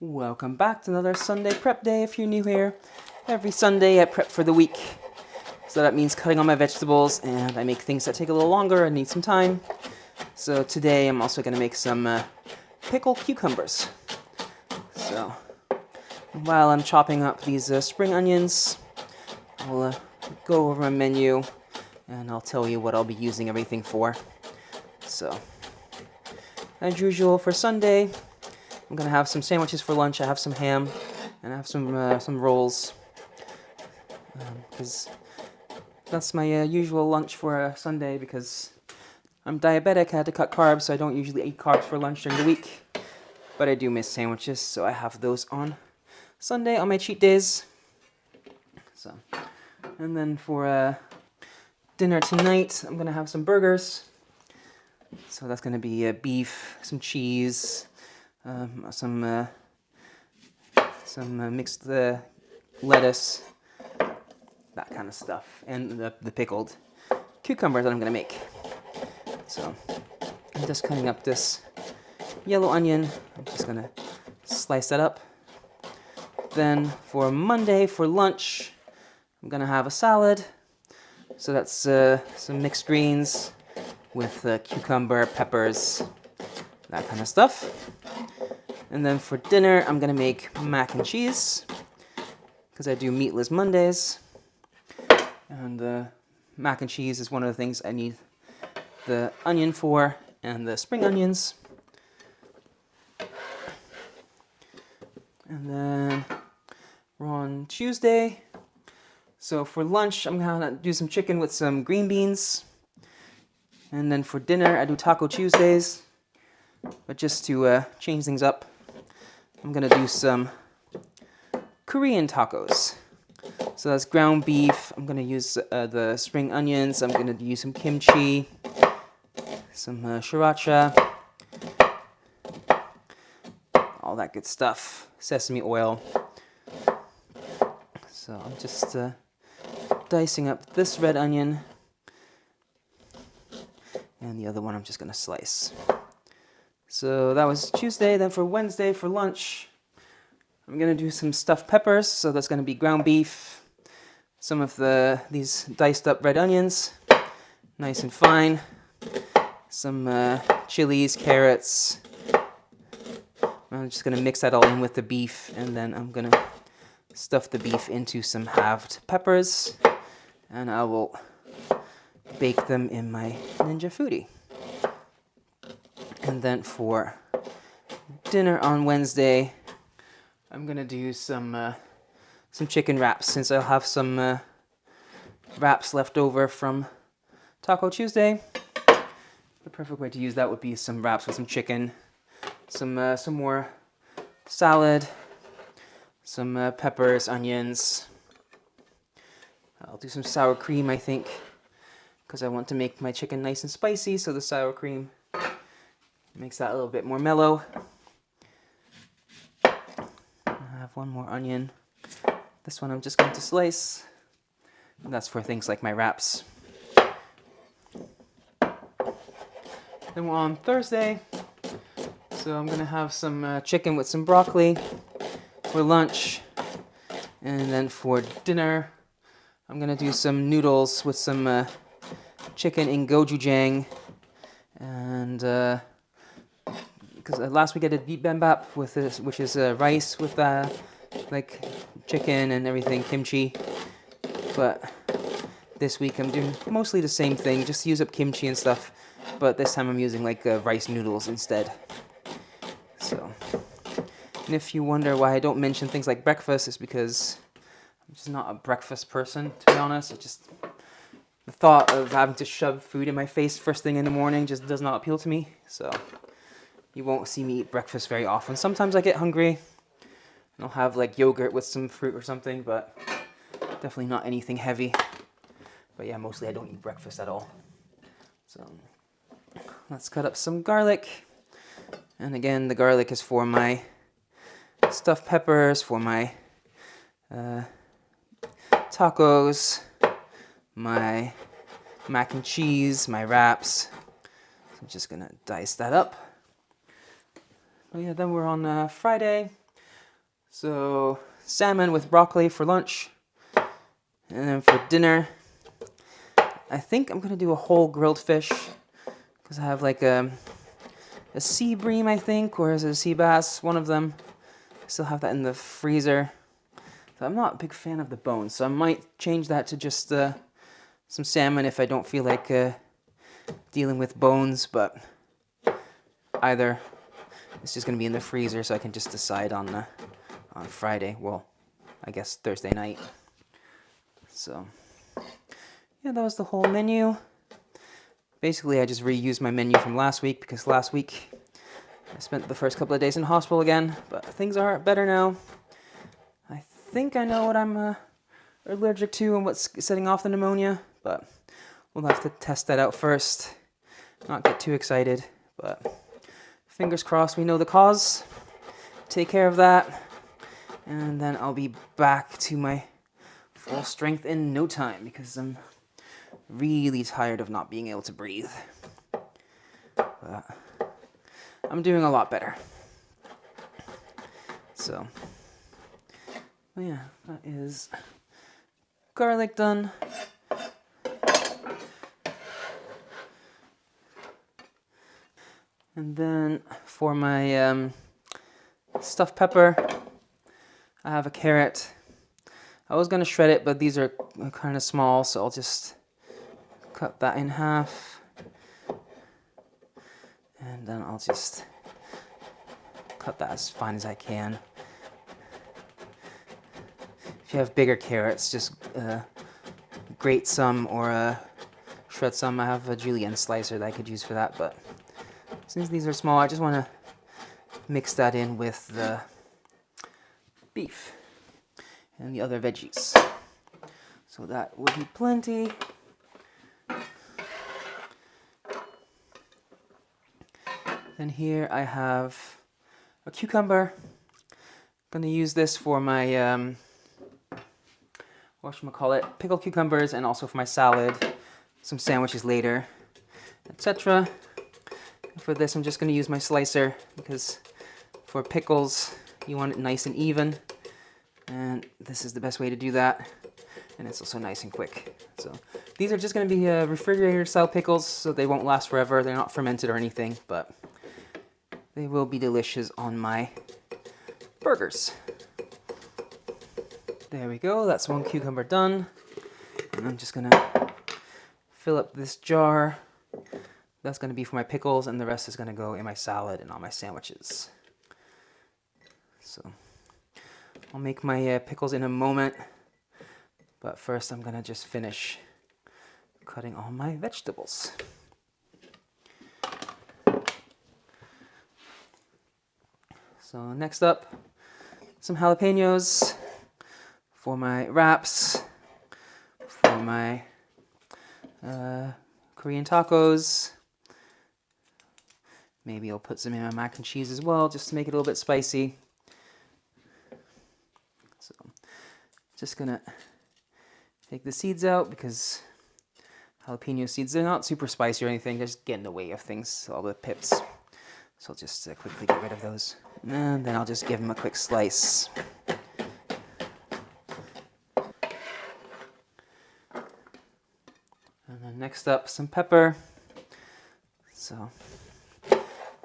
Welcome back to another Sunday prep day if you're new here. Every Sunday I prep for the week. So that means cutting all my vegetables, and I make things that take a little longer and need some time. So today I'm also going to make some pickled cucumbers. So while I'm chopping up these spring onions, I'll go over my menu and I'll tell you what I'll be using everything for. So as usual for Sunday, I'm gonna have some sandwiches for lunch. I have some ham, and I have some rolls, because that's my usual lunch for Sunday. Because I'm diabetic, I had to cut carbs, so I don't usually eat carbs for lunch during the week. But I do miss sandwiches, so I have those on Sunday on my cheat days. So, and then for dinner tonight, I'm gonna have some burgers. So that's gonna be beef, some cheese. Some mixed lettuce, that kind of stuff, and the pickled cucumbers that I'm gonna make. So I'm just cutting up this yellow onion. I'm just gonna slice that up. Then for Monday for lunch, I'm gonna have a salad. So that's some mixed greens with cucumber, peppers, that kind of stuff. And then for dinner, I'm gonna make mac and cheese, because I do meatless Mondays. And mac and cheese is one of the things I need the onion for, and the spring onions. And then we're on Tuesday. So for lunch, I'm gonna do some chicken with some green beans. And then for dinner, I do Taco Tuesdays. But just to change things up, I'm gonna do some Korean tacos. So that's ground beef. I'm gonna use the spring onions. I'm gonna use some kimchi, some sriracha, all that good stuff. Sesame oil. So I'm just dicing up this red onion, and the other one I'm just gonna slice. So that was Tuesday. Then for Wednesday for lunch, I'm gonna do some stuffed peppers. So that's gonna be ground beef, some of these diced up red onions, nice and fine, some chilies, carrots. I'm just gonna mix that all in with the beef, and then I'm gonna stuff the beef into some halved peppers, and I will bake them in my Ninja Foodi. And then for dinner on Wednesday, I'm gonna do some chicken wraps, since I'll have some wraps left over from Taco Tuesday. The perfect way to use that would be some wraps with some chicken, some more salad, some peppers, onions. I'll do some sour cream, I think, because I want to make my chicken nice and spicy, so the sour cream makes that a little bit more mellow. I have one more onion. This one I'm just going to slice. And that's for things like my wraps. Then we're on Thursday. So I'm gonna have some chicken with some broccoli for lunch. And then for dinner, I'm gonna do some noodles with some chicken in gochujang. And because last week I did bibimbap with this, which is rice with like chicken and everything, kimchi. But this week I'm doing mostly the same thing, just use up kimchi and stuff. But this time I'm using like rice noodles instead. So, and if you wonder why I don't mention things like breakfast, it's because I'm just not a breakfast person, to be honest. It just, the thought of having to shove food in my face first thing in the morning just does not appeal to me. So you won't see me eat breakfast very often. Sometimes I get hungry and I'll have like yogurt with some fruit or something, but definitely not anything heavy. But yeah, mostly I don't eat breakfast at all. So let's cut up some garlic. And again, the garlic is for my stuffed peppers, for my tacos, my mac and cheese, my wraps. So I'm just gonna dice that up. But yeah, then we're on Friday. So salmon with broccoli for lunch. And then for dinner, I think I'm gonna do a whole grilled fish because I have like a sea bream, I think, or is it a sea bass? One of them. I still have that in the freezer. So I'm not a big fan of the bones, so I might change that to just some salmon if I don't feel like dealing with bones, but either it's just gonna be in the freezer, so I can just decide on Friday. Well, I guess Thursday night. So yeah, that was the whole menu. Basically, I just reused my menu from last week because last week I spent the first couple of days in hospital again, but things are better now. I think I know what I'm allergic to and what's setting off the pneumonia, but we'll have to test that out first. Not get too excited, but fingers crossed we know the cause. Take care of that, and then I'll be back to my full strength in no time because I'm really tired of not being able to breathe. But I'm doing a lot better. So, yeah, that is garlic done. And then for my stuffed pepper, I have a carrot. I was gonna shred it, but these are kind of small, so I'll just cut that in half. And then I'll just cut that as fine as I can. If you have bigger carrots, just grate some or shred some. I have a julienne slicer that I could use for that, but since these are small, I just want to mix that in with the beef and the other veggies. So that would be plenty. Then here I have a cucumber. I'm gonna use this for my whatchamacallit, pickled cucumbers, and also for my salad, some sandwiches later, etc. For this, I'm just gonna use my slicer because for pickles, you want it nice and even, and this is the best way to do that. And it's also nice and quick. So these are just gonna be refrigerator style pickles, so they won't last forever. They're not fermented or anything, but they will be delicious on my burgers. There we go, that's one cucumber done. And I'm just gonna fill up this jar. That's gonna be for my pickles, and the rest is gonna go in my salad and on my sandwiches. So I'll make my pickles in a moment, but first I'm gonna just finish cutting all my vegetables. So next up, some jalapenos for my wraps, for my Korean tacos. Maybe I'll put some in my mac and cheese as well, just to make it a little bit spicy. So just gonna take the seeds out because jalapeno seeds, they're not super spicy or anything, they just get in the way of things, all the pips. So I'll just quickly get rid of those. And then I'll just give them a quick slice. And then next up, some pepper. So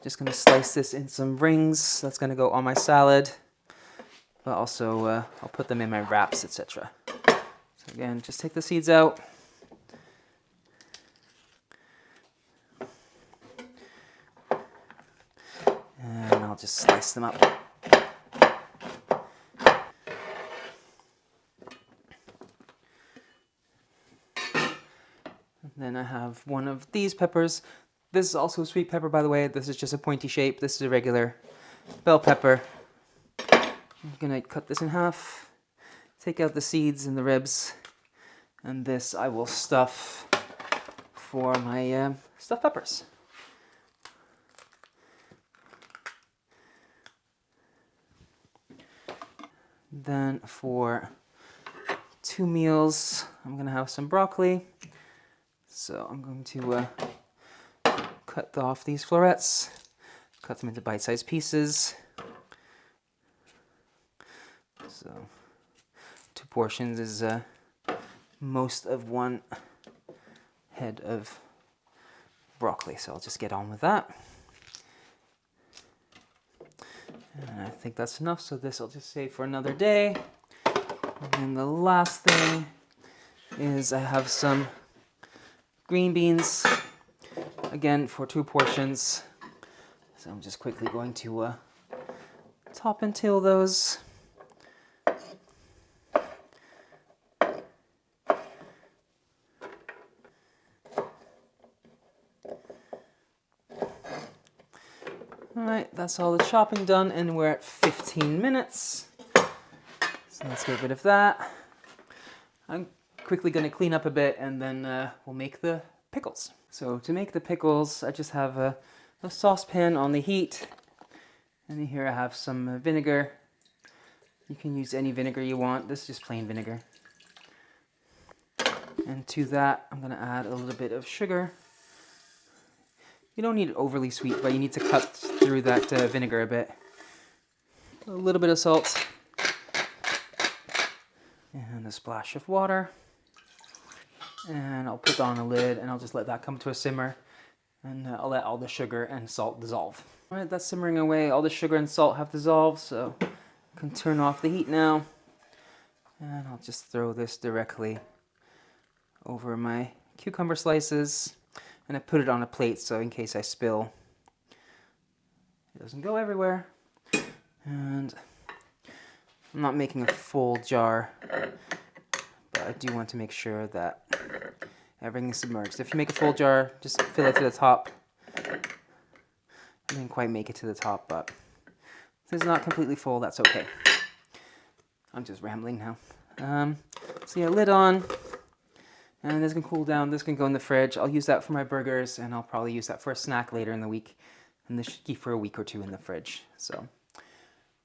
just gonna slice this in some rings. That's gonna go on my salad, but also I'll put them in my wraps, etc. So again, just take the seeds out. And I'll just slice them up. And then I have one of these peppers. This is also a sweet pepper, by the way. This is just a pointy shape. This is a regular bell pepper. I'm gonna cut this in half, take out the seeds and the ribs, and this I will stuff for my stuffed peppers. Then for 2 meals, I'm gonna have some broccoli. So I'm going to cut off these florets, cut them into bite-sized pieces. So 2 portions is most of 1 head of broccoli, so I'll just get on with that. And I think that's enough, so this I'll just save for another day. And then the last thing is I have some green beans, again for 2 portions. So I'm just quickly going to top and tail those. Alright, that's all the chopping done, and we're at 15 minutes. So let's get rid of that. I'm quickly going to clean up a bit, and then we'll make the pickles. So to make the pickles, I just have a saucepan on the heat. And here I have some vinegar. You can use any vinegar you want. This is just plain vinegar. And to that, I'm going to add a little bit of sugar. You don't need it overly sweet, but you need to cut through that vinegar a bit. A little bit of salt. And a splash of water. And I'll put on a lid and I'll just let that come to a simmer. And I'll let all the sugar and salt dissolve. Alright, that's simmering away. All the sugar and salt have dissolved, so I can turn off the heat now. And I'll just throw this directly over my cucumber slices. And I put it on a plate so in case I spill, it doesn't go everywhere. And I'm not making a full jar, but I do want to make sure that everything is submerged. If you make a full jar, just fill it to the top. I didn't quite make it to the top, but if it's not completely full, that's okay. I'm just rambling now. So yeah, lid on. And this can cool down, this can go in the fridge. I'll use that for my burgers, and I'll probably use that for a snack later in the week. And this should keep for a week or 2 in the fridge. So,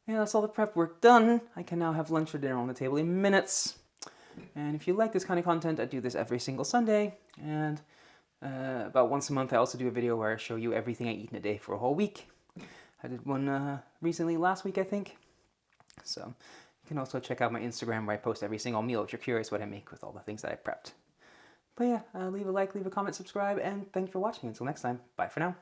yeah, that's all the prep work done. I can now have lunch or dinner on the table in minutes. And if you like this kind of content, I do this every single Sunday. And about once a month, I also do a video where I show you everything I eat in a day for a whole week. I did one recently last week, I think. So, you can also check out my Instagram where I post every single meal if you're curious what I make with all the things that I prepped. But yeah, leave a like, leave a comment, subscribe, and thank you for watching. Until next time, bye for now.